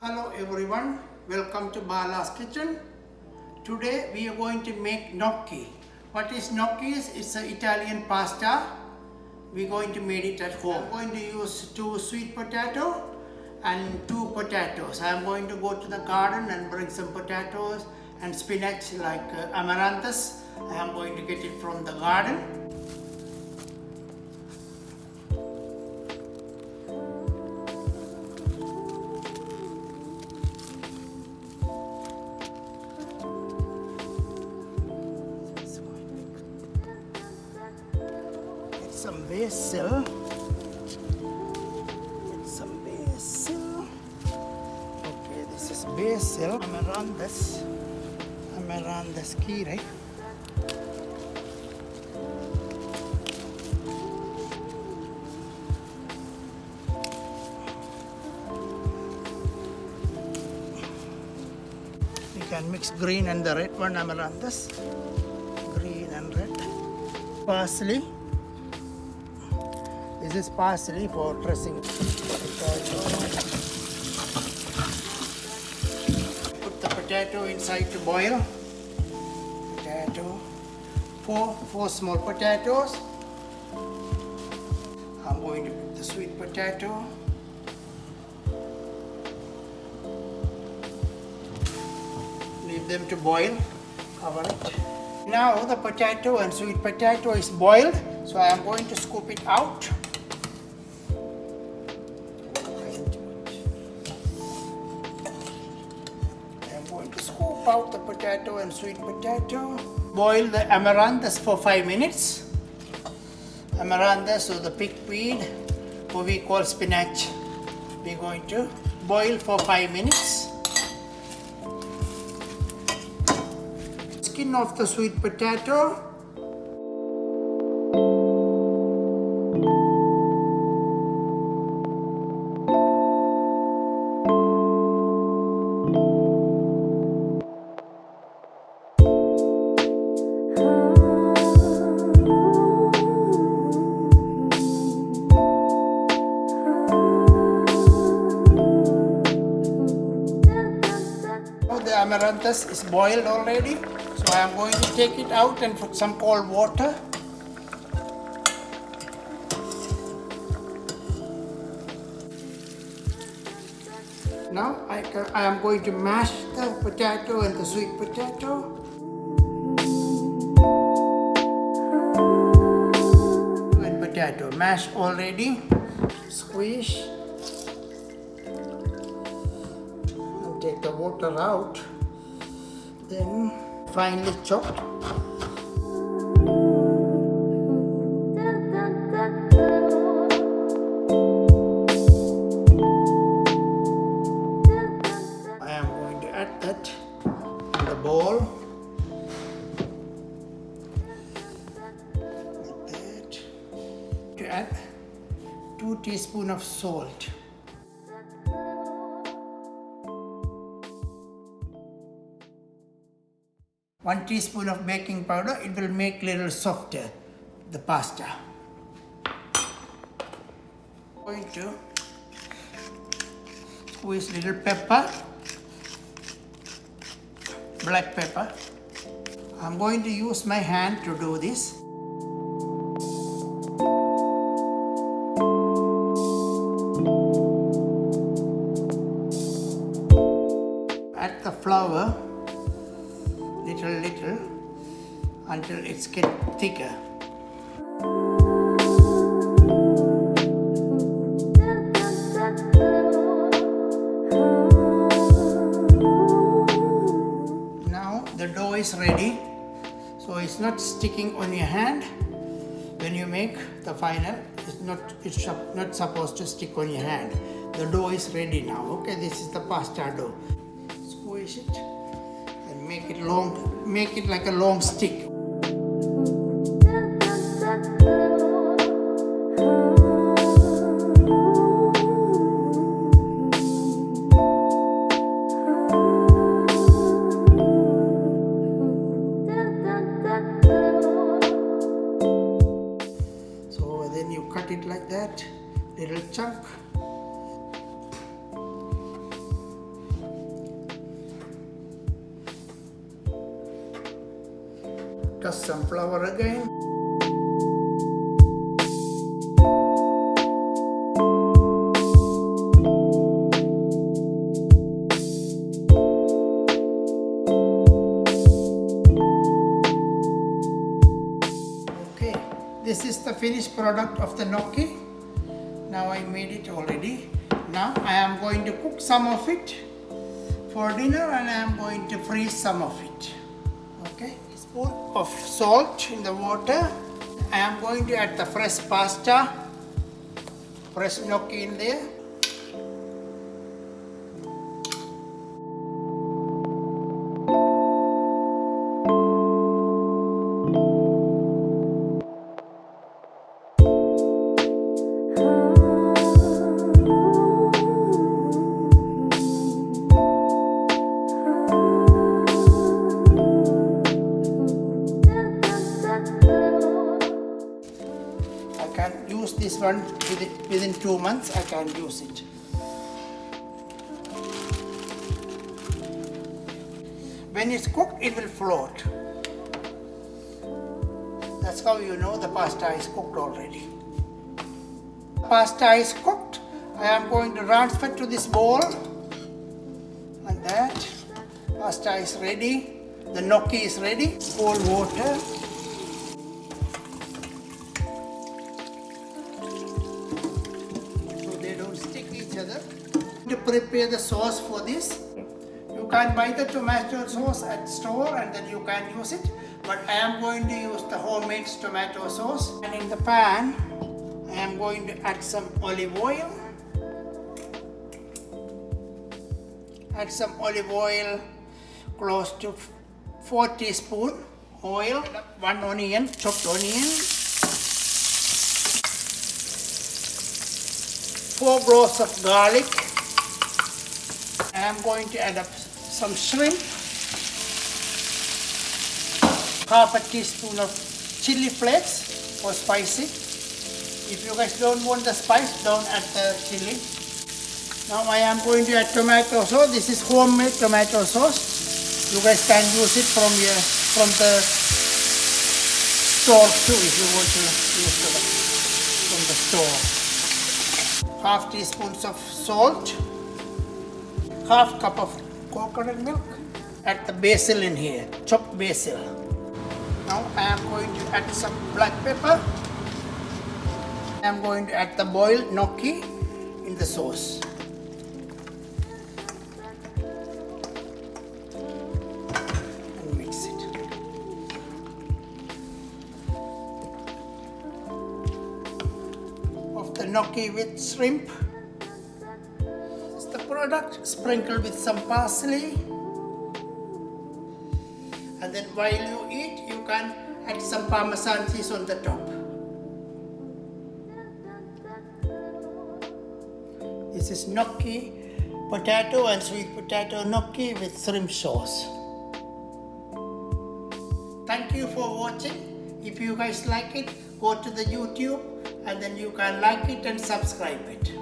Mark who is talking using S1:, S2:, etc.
S1: Hello everyone, welcome to Bala's kitchen. Today we are going to make gnocchi. What is gnocchi? It's an Italian pasta. We're going to make it at home. I'm going to use 2 sweet potato and 2 potatoes. I'm going to go to the garden and bring some potatoes and spinach like amaranthus. I'm going to get it from the garden. Some basil. Get some basil. Okay, this is basil. Amaranthus kiri. You can mix green and the red one, amaranthus. Green and red. Parsley. This is parsley for dressing. Put the potato inside to boil. Potato. Four small potatoes. I'm going to put the sweet potato. Leave them to boil. Cover it. Now the potato and sweet potato is boiled, so I am going to scoop it out. Scoop out the potato and sweet potato. Boil the amaranthus for 5 minutes. Amaranthus or the pigweed, what we call spinach. We're going to boil for 5 minutes. Skin off the sweet potato. The amaranthus is boiled already, so I am going to take it out and put some cold water. Now I am going to mash the potato and the sweet potato. And potato mashed already. Squish. Take the water out, then finely chopped. I am going to add that in the bowl. Like that. To add 2 teaspoons of salt. One teaspoon of baking powder, it will make little softer the pasta. Going to squeeze little pepper, black pepper. I'm going to use my hand to do this. Add the flour. Little until it's get thicker. Now the dough is ready, so it's not sticking on your hand. When you make the final, it's not supposed to stick on your hand. The dough is ready now. Okay, this is the pasta dough. Squeeze it. Make it long, make it like a long stick. So then you cut it like that, little chunk. Just some flour again. Okay, this is the finished product of the gnocchi. Now I made it already. Now I am going to cook some of it for dinner, and I am going to freeze some of it. Okay, a spoon of salt in the water. I am going to add the fresh pasta, fresh gnocchi in there. I can use this one within 2 months. I can use it. When it's cooked, it will float. That's how you know the pasta is cooked already. Pasta is cooked. I am going to transfer to this bowl like that. Pasta is ready. The gnocchi is ready. Cold water. To prepare the sauce for this, you can buy the tomato sauce at store and then you can use it, but I am going to use the homemade tomato sauce. And in the pan I am going to add some olive oil. Add some olive oil, close to 4 teaspoons oil. 1 onion, chopped onion. 4 cloves of garlic. I am going to add up some shrimp, half a teaspoon of chili flakes for spicy. If you guys don't want the spice, don't add the chili. Now I am going to add tomato sauce. This is homemade tomato sauce. You guys can use it from the store too if you want to use it from the store. Half teaspoons of salt. Half cup of coconut milk. Add the basil in here, chopped basil. Now I am going to add some black pepper. I am going to add the boiled gnocchi in the sauce. And mix it. Of the gnocchi with shrimp. Product, sprinkle with some parsley, and then while you eat you can add some parmesan cheese on the top. This is gnocchi, potato and sweet potato gnocchi with shrimp sauce. Thank you for watching. If you guys like it, go to the YouTube and then you can like it and subscribe it.